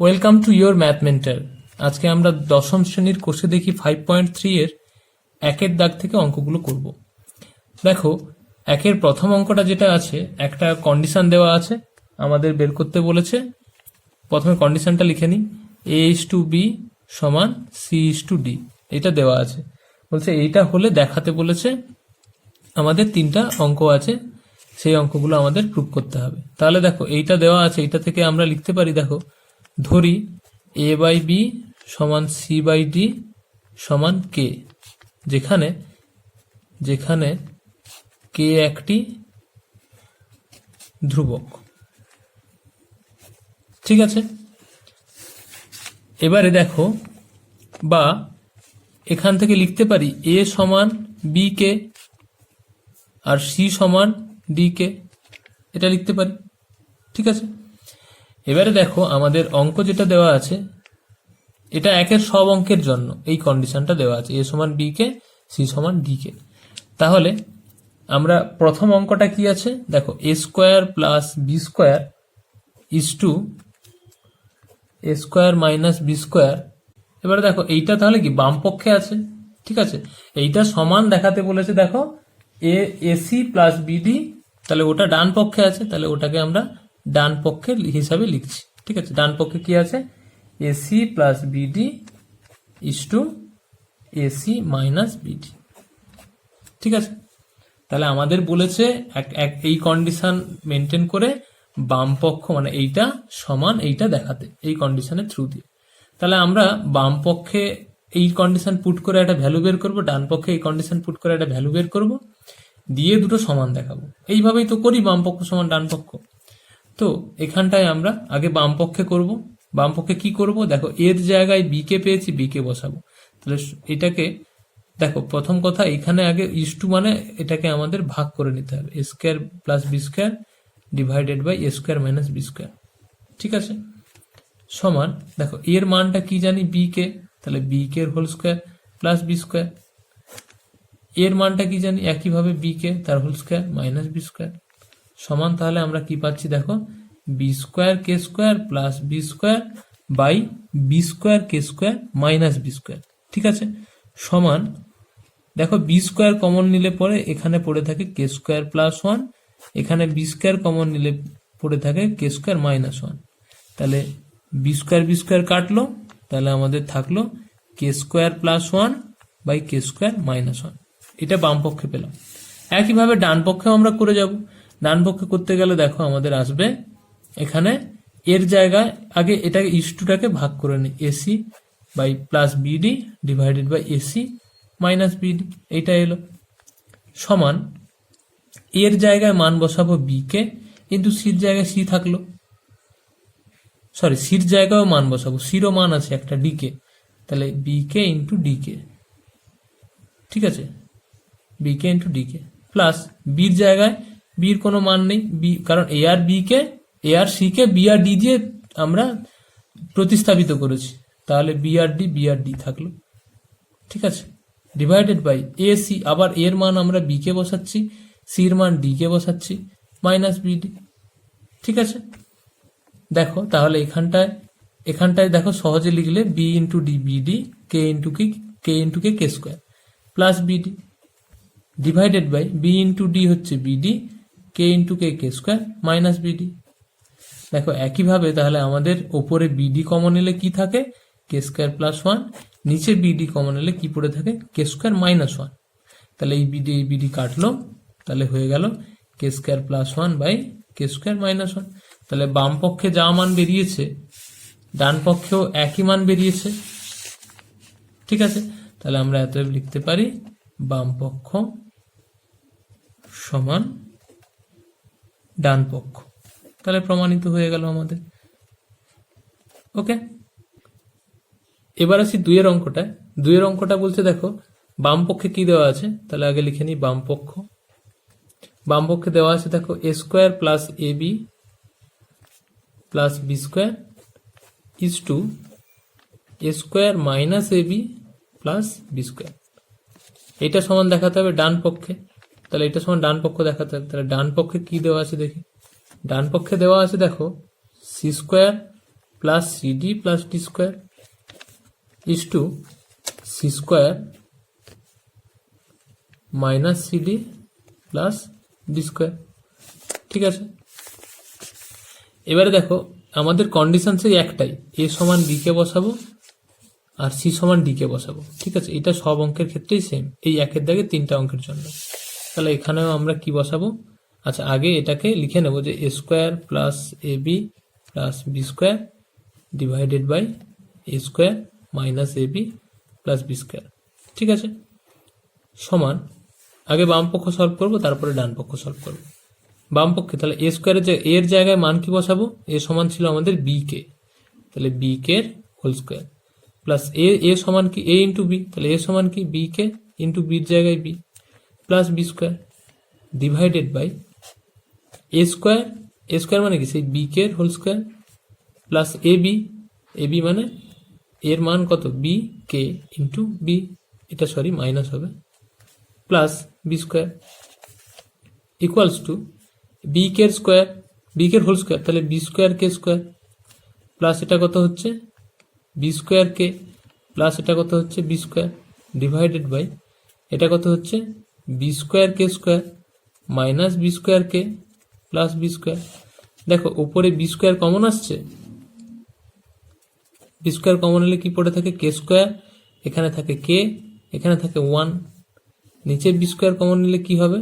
Welcome to your math mentor. আজকে আমরা দশম শ্রেণীর কোর্সে দেখি 5.3 এর একের দাগ থেকে অঙ্কগুলো করব। দেখো, একের প্রথম অঙ্কটা যেটা আছে, একটা কন্ডিশন দেওয়া আছে, আমাদের বের করতে বলেছে। প্রথমে কন্ডিশনটা লিখে নিই, a:b সমান c:d, এটা দেওয়া আছে। বলছে এইটা হলে দেখাতে বলেছে। আমাদের তিনটা অঙ্ক আছে, সেই অঙ্কগুলো আমাদের প্রুভ করতে হবে। তাহলে দেখো, এইটা দেওয়া আছে, এইটা থেকে আমরা লিখতে পারি। দেখো, ধরি a/b সমান c/d সমান k, যেখানে যেখানে k একটি ধ্রুবক। ঠিক আছে, এবারে দেখো, বা এখান থেকে লিখতে পারি a সমান b k আর c সমান d k, এটা লিখতে পারি। ঠিক আছে, এবারে দেখো, আমাদের অঙ্ক যেটা দেওয়া আছে, এটা একের সব অঙ্কের জন্য এই কন্ডিশনটা দেওয়া আছে, a সমান b কে, c সমান d কে। তাহলে আমরা প্রথম অঙ্কটা কি আছে, দেখো, a square plus B square is to a square minus B square. এবারে দেখো, এইটা তাহলে কি বাম পক্ষে আছে। ঠিক আছে, এইটা সমান দেখাতে বলেছে। দেখো, ac প্লাস বিডি, তাহলে ওটা ডান পক্ষে আছে, তাহলে ওটাকে আমরা ডান পক্ষের হিসাবে লিখছি। ঠিক আছে, ডান পক্ষে কি আছে, AC plus BD is to AC minus BD. ঠিক আছে, তাহলে আমাদের বলেছে এই কন্ডিশন মেনটেন করে বাম পক্ষ মানে এইটা সমান এইটা দেখাতে, এই কন্ডিশনের থ্রু দিয়ে। তাহলে আমরা বাম পক্ষে এই কন্ডিশন পুট করে একটা ভ্যালু বের করবো, ডান পক্ষে এই কন্ডিশন পুট করে একটা ভ্যালু বের করবো, দিয়ে দুটো সমান দেখাবো। এইভাবেই তো করি, বাম পক্ষ সমান ডান পক্ষ। তো এখানটায় আমরা আগে বাম পক্ষে করব। বাম পক্ষে কি করব, দেখো, এর জায়গায় বি কে পেয়েছি, বি কে বসাবো। তাহলে এটাকে দেখো, প্রথম কথা, এখানে আগে ইস টু মানে এটাকে আমাদের ভাগ করে নিতে হবে, A square plus B square divided by A square minus B square. ঠিক আছে, সমান, দেখো, এর মানটা কি জানি, বি কে, তাহলে B K whole square plus B square. এর মানটা কি জানি, একইভাবে বি কে তার whole square minus B square সমান, তাহলে আমরা কি পাচ্ছি, দেখো, B square K square plus B square by B square K square minus B square. ঠিক আছে, সমান, দেখো, বি স্কোয়ার কমন নিলে পরে এখানে পড়ে থাকে কে স্কোয়ার প্লাস ওয়ান, এখানে বি স্কোয়ার কমন নিলে পড়ে থাকে কে স্কোয়ার মাইনাস ওয়ান। তাহলে বি স্কোয়ার কাটলো, তাহলে আমাদের থাকলো K square plus one by K square minus one. এটা বাম পক্ষে পেলাম। একইভাবে ডান পক্ষেও আমরা করে যাব। ডান পক্ষে করতে গেলে দেখো, আমাদের আসবে এখানে এর জায়গায় আগে এটাকে ইস্টুটাকে ভাগ করে নিই, AC by plus BD divided by AC minus BD, এইটা এলো। সমান, এর জায়গায় মান বসাবো বি কে, কিন্তু সির জায়গায় সি থাকলো, সরি, সির জায়গায়ও মান বসাবো, সিরও মান আছে একটা, ডি কে, তাহলে বি কে ইন্টু ডি কে। ঠিক আছে, B K into D k plus বির জায়গায় বির কোনো মান নেই, বি, কারণ এ আর বি কে, এ আর সি কে বি আর ডি দিয়ে আমরা প্রতিস্থাপিত করেছি, তাহলে বি আর ডি থাকলো। ঠিক আছে, ডিভাইডেড বাই এ সি, আবার এর মান আমরা বি কে বসাচ্ছি, সির মান ডি কে বসাচ্ছি মাইনাস বিডি। ঠিক আছে, দেখো, তাহলে এখানটায় দেখো, সহজে লিখলে B into D BD, K into K K square plus BD divided by B into D হচ্ছে BD, K into K square minus BD. দেখো, একইভাবে তাহলে আমাদের ওপরে বিডি কমন এলে কি থাকে, কে স্কোয়ার প্লাস ওয়ান, নিচে বিডি কমন এলে কি পড়ে থাকে, কে স্কোয়ার মাইনাস ওয়ান। তাহলে এই বিডি কাটলো, তাহলে হয়ে গেল K square plus one by K square minus one. তাহলে বাম পক্ষে যা মান বেরিয়েছে, ডান পক্ষেও একই মান বেরিয়েছে। ঠিক আছে, তাহলে আমরা এতএব লিখতে পারি বাম পক্ষ সমান ডান পক্ষ। তাহলে প্রমাণিত হয়ে গেল আমাদের। ওকে, এবার আসি দুইয়ের অঙ্কটায়। দুইয়ের অঙ্কটা বলছে, দেখো, বাম পক্ষে কি দেওয়া আছে, তাহলে আগে লিখে নিই বাম পক্ষ। বাম পক্ষে দেওয়া আছে, দেখো, A square plus A B plus B square is to A square minus A B plus B square. এটা সমান দেখাতে হবে ডান পক্ষে, তাহলে এটা সমান ডান পক্ষ দেখাতে হবে। তাহলে ডান পক্ষে কি দেওয়া আছে দেখি, ডান পক্ষে দেওয়া আছে, দেখো, C square plus CD plus D square is to C square minus CD plus D square. ঠিক আছে, এবারে দেখো আমাদের কন্ডিশন সেই একটাই, এ সমান বি কে বসাবো আর সি সমান ডি কে বসাবো। ঠিক আছে, এটা সব অঙ্কের ক্ষেত্রেই সেম, এই একের দাগে 3টা অঙ্কের জন্য। তাহলে এখানেও আমরা কি বসাবো? আচ্ছা, আগে এটাকে লিখে নেব যে A square plus A B plus B square divided by A square minus A B plus B square. ঠিক আছে, সমান আগে বাম পক্ষ সলভ করবো, তারপরে ডান পক্ষ সলভ করবো। বাম পক্ষে তাহলে এ স্কোয়ারের এর জায়গায় মান কি বসাবো? এ সমান ছিল আমাদের বি কে, তাহলে B K whole square plus এ সমান কি এ ইন্টু বি, তাহলে এ সমান কি বি কে ইন্টু বির জায়গায় B plus B square divided by A square মানে কি সেই B K whole square plus A B মানে এর মান কত বি কে ইন্টু বি, এটা সরি মাইনাস হবে, plus B square equals to B K square B K whole square, তাহলে বি স্কোয়ার কে স্কোয়ার প্লাস এটা কত হচ্ছে বি স্কোয়ার কে প্লাস এটা কত হচ্ছে বি স্কোয়ার ডিভাইডেড বাই এটা কত হচ্ছে বি স্কোয়ার কে square minus B square K plus B square. দেখো উপরে বি স্কোয়ার কমন আসছে, বি স্কোয়ার কমন হলে কি পড়ে থাকে কে স্কোয়ার, এখানে থাকে কে, এখানে থাকে 1, নিচে বি স্কোয়ার কমন নিলে কি হবে?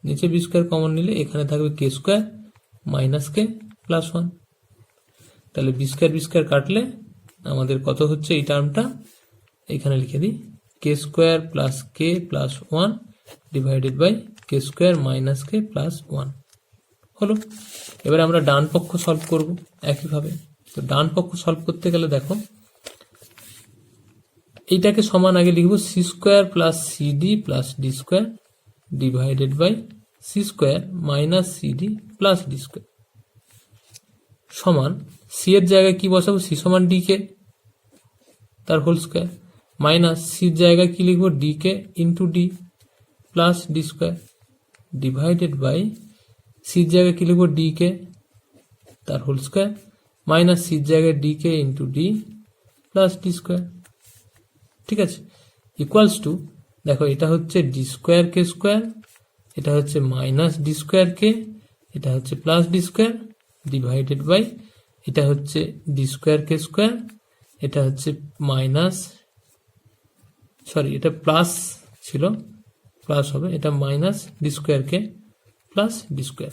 নিচে বি স্কোয়ার কমন নিলে এখানে থাকবে কে স্কোয়ার মাইনাস কে প্লাস 1। তাহলে বি স্কোয়ার কাটলে আমাদের কত হচ্ছে এই টার্মটা, এখানে লিখে দিই K square plus K plus 1 divided by K square minus K plus 1 হলো। এবারে আমরা ডান পক্ষ সলভ করব একইভাবে। তো ডান পক্ষ সলভ করতে গেলে দেখো এইটাকে সমান আগে লিখব C square plus CD plus D square divided by C square minus CD plus D square সমান সি এর জায়গায় কি বসাবো? সি সমান ডি কে তার হোল স্কোয়ার মাইনাস সির জায়গায় কি লিখবো? D K into D plus D square divided by সির জায়গায় কি লিখবো? ডি কে তার হোল স্কোয়ার মাইনাস সির জায়গায় D K into D plus D square. ঠিক আছে, ইকুয়ালস টু দেখো এটা হচ্ছে ডি স্কোয়ার কে স্কোয়ার, এটা হচ্ছে মাইনাস ডি স্কোয়ার কে, এটা হচ্ছে plus D square divided by এটা হচ্ছে ডি স্কোয়ার কে স্কোয়ার, এটা হচ্ছে মাইনাস সরি এটা প্লাস ছিল প্লাস হবে, এটা minus D square K plus D square.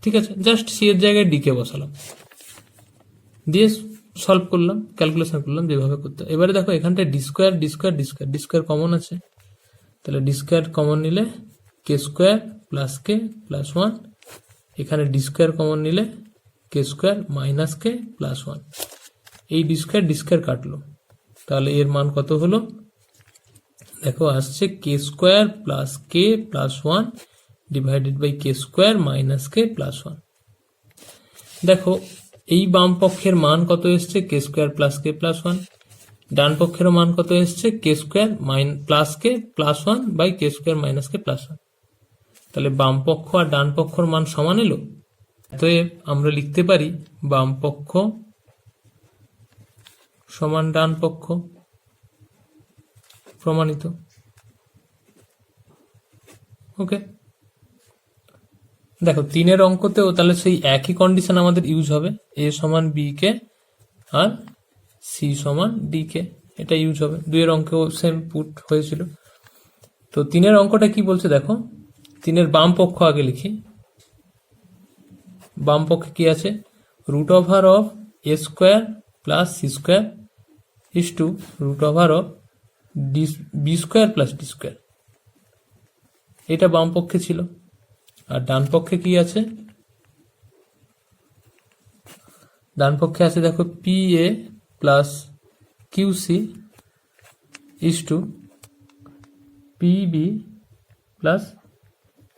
ঠিক আছে, জাস্ট সি এর জায়গায় ডি কে বসালাম, দিয়ে সলভ করলাম, ক্যালকুলেশন করলাম যেভাবে করতে। এবারে দেখো এখানটায় ডি স্কোয়ার কমন আছে, তাহলে ডি স্কোয়ার কমন নিলে কে স্কোয়ার প্লাস কে প্লাস 1, এখানে ডি স্কোয়ার কমন নিলে কে স্কোয়ার মাইনাস কে প্লাস 1, এই ডি স্কোয়ার কাটলো, তাহলে এর মান কত হলো? দেখো আসছে K square plus K plus 1 divided by K square minus K plus 1। দেখো এই বাম পক্ষের মান কত এসছে? K square plus K plus 1। ডান পক্ষের মান কত এসছে? K square plus K plus 1 by K square minus K plus 1। তাহলে বাম পক্ষ আর ডান পক্ষর মান সমান এলো। অতএব আমরা লিখতে পারি বাম পক্ষ সমান ডান পক্ষ, প্রমাণিত। ওকে, দেখো 3-এর অঙ্কতেও তাহলে সেই একই কন্ডিশন আমাদের ইউজ হবে, এ সমান বি কে আর সি সমান ডি কে, এটা ইউজ হবে। 2-এর অঙ্কেও সেম পুট হয়েছিল। তো 3-এর অঙ্কটা কি বলছে দেখো, 3-এর বাম পক্ষ আগে লিখি। বাম পক্ষে কি আছে? Root over of A square plus C square is to root over of B square plus D square, এটা বাম পক্ষে ছিল। আর ডান পক্ষে কি আছে? ডান পক্ষে আছে দেখো P A plus Q C is to P B plus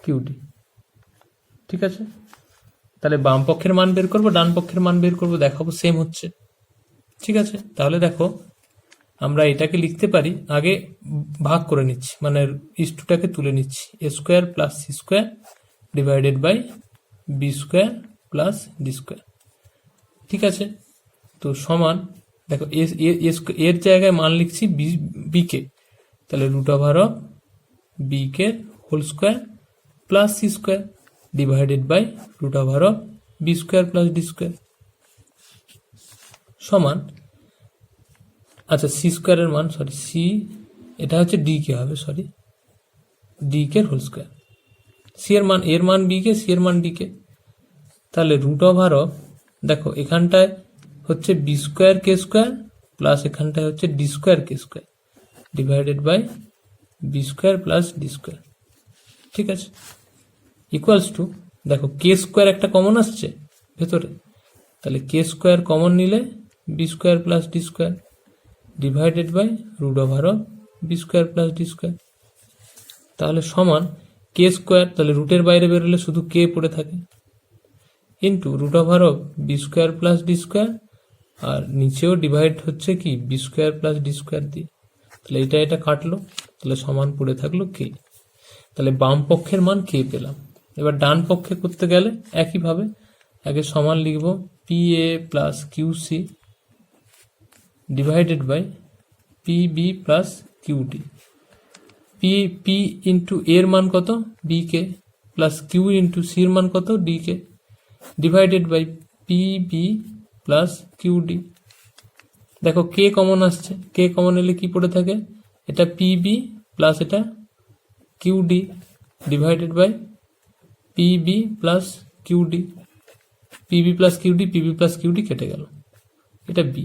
Q D. ঠিক আছে, তাহলে বাম পক্ষের মান বের করবো, ডান পক্ষের মান বের করবো, দেখাবো সেম হচ্ছে। ঠিক আছে, তাহলে দেখো আমরা এটাকে লিখতে পারি, আগে ভাগ করে নিচ্ছি, মানে ইস টুটাকে তুলে নিচ্ছি, A square plus C square divided by B square plus D square. ঠিক আছে, তো সমান দেখো এর জায়গায় মান লিখছি বি কে, তাহলে root over of B K whole square plus C square divided by root over of B square plus D square সমান, আচ্ছা সি স্কোয়ারের মান সরি সি এটা হচ্ছে ডি কে হবে, সরি ডি কে হোল স্কোয়ার, সি এর মান বি কে, সি এর মান ডি কে, তাহলে রুট ওভার অফ দেখো এখানটায় হচ্ছে বি স্কোয়ার কে স্কোয়ার প্লাস এখানটায় হচ্ছে D square K square divided by B square plus D square, ঠিক আছে, ইকুয়ালস টু দেখো কে স্কোয়ার একটা কমন আসছে ভেতরে, তাহলে কে স্কোয়ার কমন নিলে B square plus D square divided by root over of B square plus D square, তাহলে সমান কে স্কোয়ার, তাহলে রুটের বাইরে বেরোলে শুধু কে পড়ে থাকে, into root over of B square plus D square, আর নিচেও ডিভাইড হচ্ছে কি বি স্কোয়ার প্লাস ডি স্কোয়ার দিয়ে, তাহলে এটা কাটলো, তাহলে সমান পড়ে থাকলো কে, তাহলে বাম পক্ষের মান কে পেলাম। এবার ডান পক্ষে করতে গেলে একইভাবে আগে সমান লিখব P A plus Q C divided by P B plus Q D, P into এর মান কত B K plus Q into সির মান কত D K divided by P B plus Q D. দেখো কে কমন আসছে, কে কমন এলে কি পড়ে থাকে, এটা পি বি প্লাস এটা Q D divided by P B plus Q D, PB plus QD, PB plus QD কেটে গেল, এটা বি,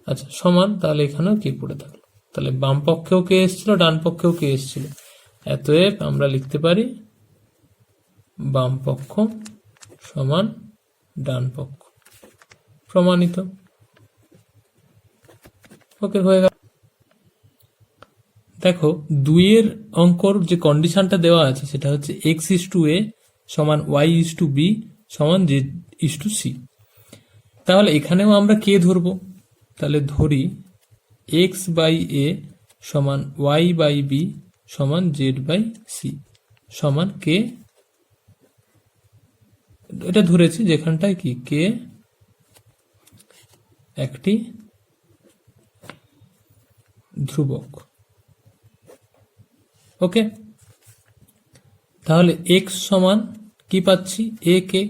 আচ্ছা সমান, তাহলে এখানেও কে পড়ে থাকলো, তাহলে বাম পক্ষেও কে এসেছিল ডান পক্ষেও কে এসেছিল, অতএব আমরা লিখতে পারি বাম পক্ষ সমান ডান পক্ষ, প্রমাণিত। ওকে হয়ে গেল। দেখো দুইয়ের অঙ্কর যে কন্ডিশনটা দেওয়া আছে সেটা হচ্ছে এক্স ইস টু এ সমান ওয়াই ইস টু বি সমান জেড ইস টু সি, তাহলে এখানেও আমরা কে ধরবো, তাহলে ধরি এক্স বাই এ সমান ওয়াই বাই বি সমান জেড বাই সি সমান কে, এটা ধরেছি যেখানটায় কি কে একটি ধ্রুবক। ওকে, তাহলে এক্স সমান কি পাচ্ছি এ কে,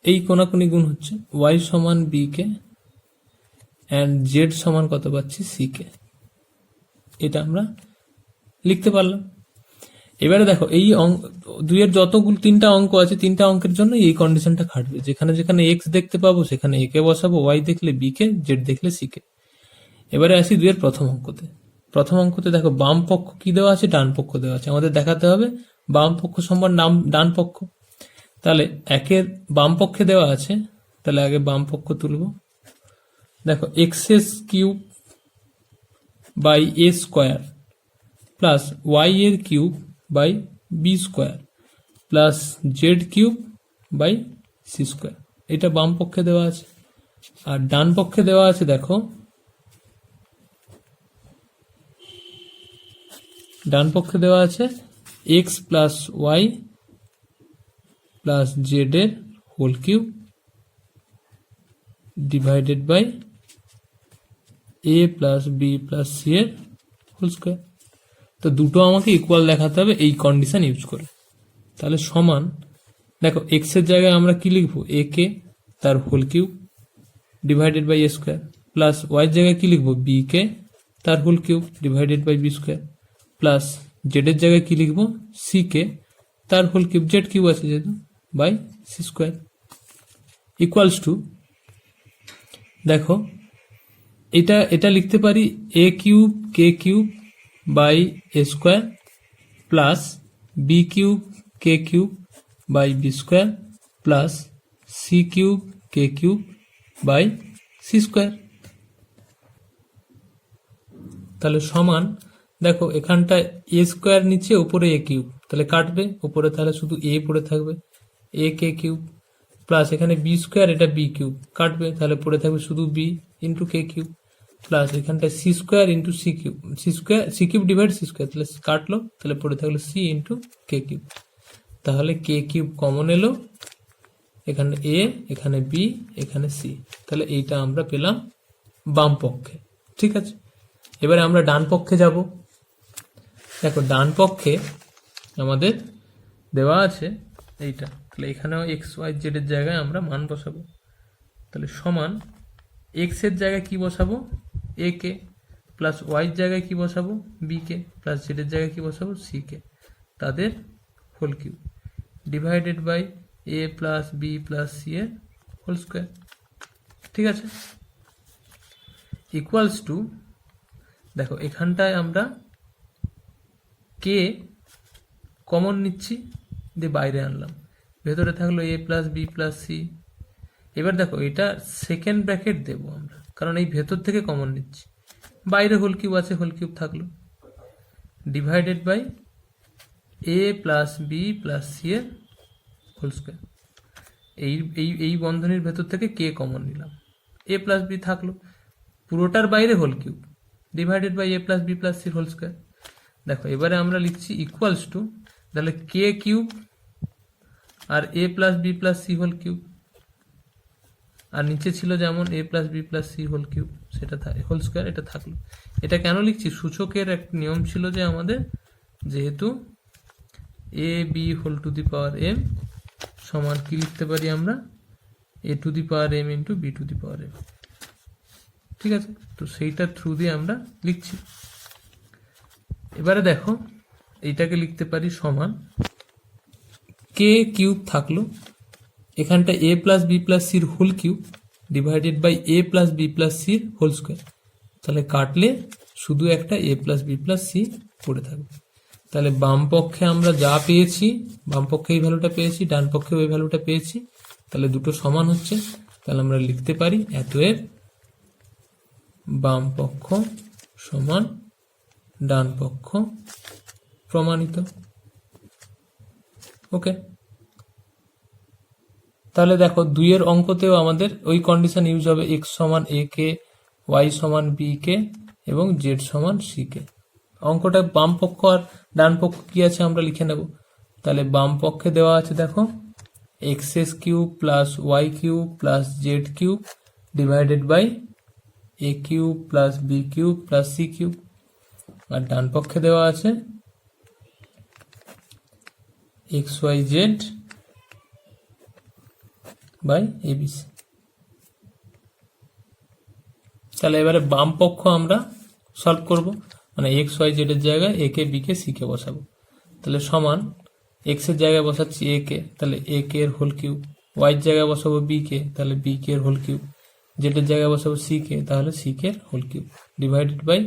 এই কোনাকুনি গুণ হচ্ছে, ওয়াই সমান বি কে অ্যান্ড জেড সমান কত পাচ্ছি সি কে, এটা আমরা লিখতে পারলাম। এবারে দেখো এই দুইয়ের যতগুলো তিনটা অঙ্ক আছে তিনটা অঙ্কের জন্য এই কন্ডিশনটা খাটবে, যেখানে যেখানে এক্স দেখতে পাবো সেখানে এ কে বসাবো, ওয়াই দেখলে বি কে, জেড দেখলে সি কে। এবারে আসি দুইয়ের প্রথম অঙ্কতে। প্রথম অঙ্কতে দেখো বাম পক্ষ কি দেওয়া আছে, ডান পক্ষ দেওয়া আছে, আমাদের দেখাতে হবে বাম পক্ষ সমান ডান পক্ষ। তাহলে একের বাম পক্ষে দেওয়া আছে, তাহলে আগে বাম পক্ষ তুলব। দেখো x S cube by A square plus Y এর cube by B square plus Z cube by C square, এটা বাম পক্ষে দেওয়া আছে। আর ডান পক্ষে দেওয়া আছে দেখো, ডান পক্ষে দেওয়া আছে X plus Y plus Z এর whole cube divided by A plus B plus C এর হোল স্কোয়ার। তো দুটো আমাকে ইকুয়াল দেখাতে হবে এই কন্ডিশন ইউজ করে। তাহলে সমান দেখো এক্স এর জায়গায় আমরা কি লিখবো, এ কে তার whole cube divided by A square plus Y জায়গায় কি লিখবো, বি কে তার whole cube divided by B square plus Z এর জায়গায় কি লিখবো, সি কে তার হোল কিউব, জেড কিউব আছে যেহেতু, by C square equals to, দেখো এটা লিখতে পারি A cube K cube by A square plus B cube K cube by B square plus C cube K cube by C square. তাহলে সমান দেখো এখানটায় এ স্কোয়ার নিচে, উপরে এ কিউব, তাহলে কাটবে উপরে, তাহলে শুধু এ পড়ে থাকবে, এ কে কিউব প্লাস এখানে বি স্কোয়ার, এটা বি কিউব কাটবে, তাহলে পড়ে থাকবে শুধু বি ইন্টু কে কিউব প্লাস এখানটায় C square into C cube, C cube divide C square, তাহলে কাটলো, তাহলে পড়ে থাকলো সি ইন্টু কে কিউব। তাহলে কে কিউব কমন এলো, এখানে এ, এখানে বি, এখানে সি। তাহলে এইটা আমরা পেলাম বাম পক্ষে। ঠিক আছে, এবারে আমরা ডান পক্ষে যাব। দেখো ডান পক্ষে আমাদের দেওয়া আছে এইটা, তাহলে এখানেও এক্স ওয়াই জেড এর জায়গায় আমরা মান বসাবো। তাহলে সমান এক্স এর জায়গায় কি বসাবো, এ কে, প্লাস ওয়াই জায়গায় কি বসাবো, বি কে, প্লাস জেড এর জায়গায় কি বসাবো, সি কে, তাদের whole cube, divided by A plus B plus C এর হোল স্কোয়ার। ঠিক আছে, ইকুয়ালস টু, দেখো এখানটায় আমরা কে কমন নিচ্ছি, দিয়ে বাইরে আনলাম, ভেতরে থাকলো এ প্লাস বি প্লাস সি। এবার দেখো এটা সেকেন্ড ব্র্যাকেট দেবো আমরা, কারণ এই ভেতর থেকে কমন নিচ্ছি, বাইরে হোল কিউব আছে, হোল কিউব থাকলো, divided by A plus B plus C এর হোল স্কোয়ার। এই এই এই বন্ধনীর ভেতর থেকে কে কমন নিলাম, এ প্লাস বি থাকলো, পুরোটার বাইরে whole cube, divided by A plus B plus C whole square. দেখো এবারে আমরা লিখছি ইকুয়ালস টু, তাহলে কে কিউব আর A plus B plus C whole cube, আর নিচে ছিল যেমন A plus B plus C whole cube, সেটা হোল স্কোয়ার, এটা থাকলো। এটা কেন লিখছি, সূচকের এক নিয়ম ছিল যে আমাদের, যেহেতু A B whole to the power M সমান কি লিখতে পারি আমরা, A to the power M into B to the power M. ঠিক আছে, তো সেইটার থ্রু দিয়ে আমরা লিখছি। এবারে দেখো এইটাকে লিখতে পারি সমান কে কিউব থাকলো, এখানটা এ প্লাস বি প্লাস সির whole cube, divided by A plus B plus সির হোল স্কোয়ার। তাহলে কাটলে শুধু একটা A plus B plus C পড়ে থাকবে। তাহলে বাম পক্ষে আমরা যা পেয়েছি, বাম পক্ষে এই ভ্যালুটা পেয়েছি, ডান পক্ষে ওই ভ্যালুটা পেয়েছি, তাহলে দুটো সমান হচ্ছে। তাহলে আমরা লিখতে পারি এতএব বাম পক্ষ সমান ডান পক্ষ প্রমাণিত। ওকে, তাহলে দেখো 2 এর অঙ্কতেও আমাদের ওই কন্ডিশন ইউজ হবে, এক্স সমান এ কে, ওয়াই সমান বি কে এবং জেড সমান সি কে। অঙ্কটা বাম পক্ষ আর ডান পক্ষ কি আছে আমরা লিখে নেব। তাহলে বাম পক্ষে দেওয়া আছে দেখো x S cube plus y cube plus Z cube divided by a cube plus B cube plus C cube, আর ডান পক্ষে দেওয়া আছে x y z by a b c. তাহলে এবারে বাম পক্ষ আমরা সলভ করব, মানে এক্স ওয়াই জেড এর জায়গায় a K B K C K বসাবো। তাহলে সমান এক্স এর জায়গায় বসাচ্ছি এ কে, তাহলে এ কে এর হোল কিউব, ওয়াই এর জায়গায় বসাবো বি কে, তাহলে বি কে এর হোল কিউব, জেড এর জায়গায় বসাবো সি কে, তাহলে সি কে এর whole cube, divided by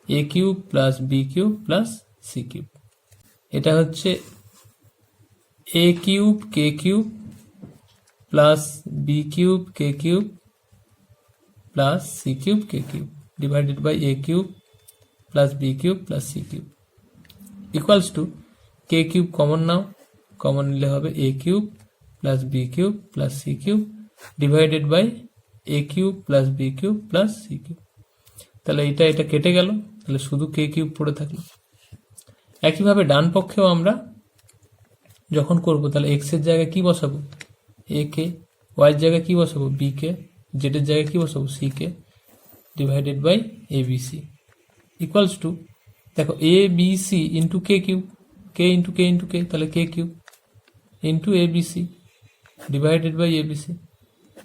a cube plus B cube plus C cube. এটা হচ্ছে a cube K cube plus B cube K cube plus C cube K cube divided by a cube plus B cube plus C cube equals to k cube common নাও, common নিলে হবে a cube plus B cube plus C cube divided by a cube plus B cube plus C cube. তাহলে এটা কেটে গেল, তাহলে শুধু K cube পড়ে থাকলো। একইভাবে ডান পক্ষেও আমরা যখন করব, তাহলে এক্স এর জায়গায় কি বসাবো, এ কে, ওয়াই এর জায়গায় কি বসাবো, বি কে, জেড এর জায়গায় কি বসাবো, C k, divided by a b c equals to, দেখো a b c into K cube, k into k into k, তাহলে কে cube into a b c divided by a b c.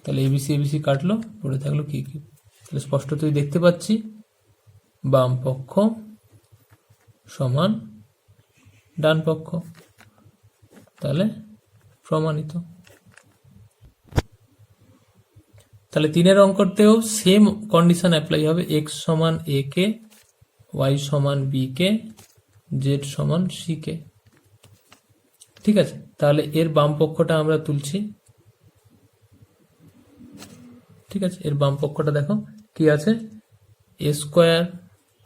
তাহলে a b c কাটলো, পড়ে থাকলো K cube. তাহলে স্পষ্টতই দেখতে পাচ্ছি বাম পক্ষ সমান ডান পক্ষ, তাহলে প্রমাণিত। তাহলে 3 অঙ্কতেও সেম কন্ডিশন অ্যাপ্লাই হবে, এক্স সমান এ কে, ওয়াই সমান বি কে, জেড সমান সি কে। ঠিক আছে, তাহলে এর বাম পক্ষটা আমরা তুলছি। ঠিক আছে, এর বাম পক্ষটা দেখো কি আছে, a square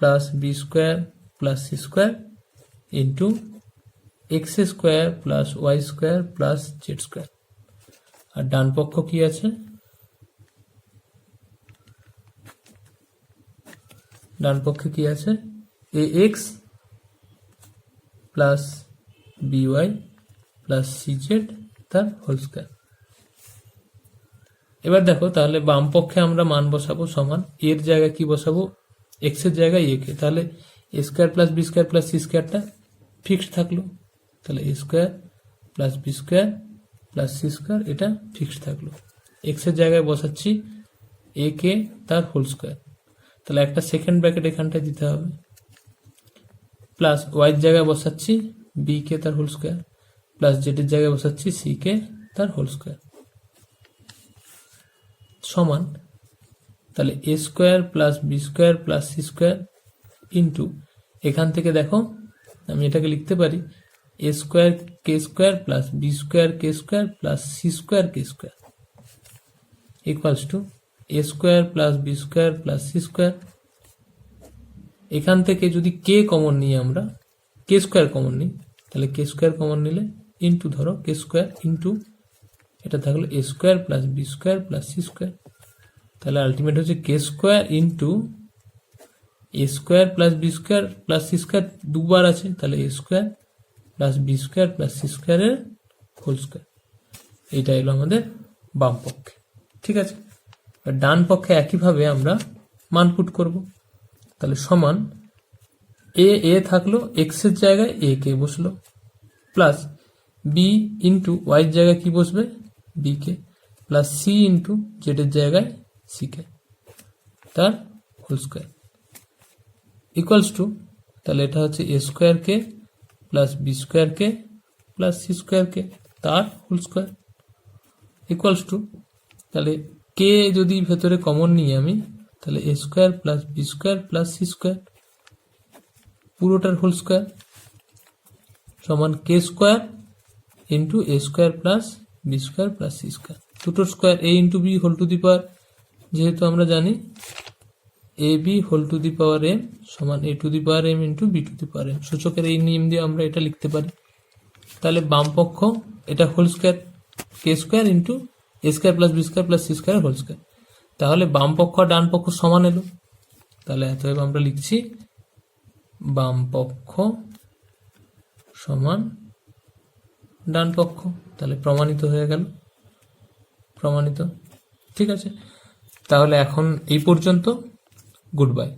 plus B square plus C square into x square plus y square plus z square. আর ডান পক্ষ কি আছে, ডান পক্ষে কি আছে, a x plus b y plus c z তার হোল স্কোয়ার। এবার দেখো তাহলে বাম পক্ষে আমরা মান বসাবো সমান এর জায়গায় কি বসাবো, এক্স এর জায়গায় এ কে, তাহলে a square plus B square plus c স্কোয়ারটা ফিক্সড থাকলো, তাহলে a square plus B square plus C square এটা ফিক্সড থাকলো। এক্স এর জায়গায় বসাচ্ছি এ কে তার হোল স্কোয়ার, তাহলে একটা সেকেন্ড ব্র্যাকেট এখানটায় দিতে হবে, প্লাস ওয়াই জায়গায় বসাচ্ছি বি কে তার হোল স্কোয়ার প্লাস জেড এর জায়গায় বসাচ্ছি সি কে তার হোল স্কোয়ার সমান, তাহলে a square plus B square plus C square into, এখান থেকে দেখো আমি এটাকে লিখতে পারি a square K square plus B square K square plus C square K square equals to A square plus B square plus C square. এখান থেকে যদি কে কমন নিই আমরা, কে স্কোয়ার কমন নিই, তাহলে কে স্কোয়ার কমন নিলে ইন্টু ধরো কে স্কোয়ার ইন্টু এটা থাকলো a square plus B square plus C square, তাহলে আলটিমেট হচ্ছে k square into a square plus B square plus C square দুবার আছে, তাহলে a square plus B square plus c স্কোয়ারের whole square. এইটা এলো আমাদের বাম পক্ষে। ঠিক আছে, ডান পক্ষে একইভাবে আমরা মান পুট করব, তাহলে সমান এ থাকলো এক্স এর জায়গায় এ কে বসলো প্লাস বি ইন্টু ওয়াই এর জায়গায় কি বসবে B K plus C into Z এর জায়গায় সি কে তার হোল স্কোয়ার ইকুয়ালস টু, তাহলে এটা হচ্ছে এ square K plus B square K plus C square কে তার হোল স্কোয়ার ইকুয়ালস টু, তাহলে কে যদি ভেতরে কমন নিই আমি, তাহলে a square plus B square plus C square পুরোটার হোল স্কোয়ার সমান k square into a square plus B square plus C square, দুটোর square a into b whole to the power, যেহেতু আমরা জানি a B whole to the power M সমান a to the power M into B to the power m, সূচকের এই নিয়ম দিয়ে আমরা এটা লিখতে পারি। তাহলে বাম পক্ষ এটা whole square K square into a square plus B square plus C square whole square, তাহলে বাম পক্ষ আর ডান পক্ষ সমান এলো, তাহলে এতএব আমরা লিখছি বাম পক্ষ সমান ডান পক্ষ, তাহলে প্রমাণিত হয়ে গেল, প্রমাণিত। ঠিক আছে, তাহলে এখন এই পর্যন্ত, গুড বাই।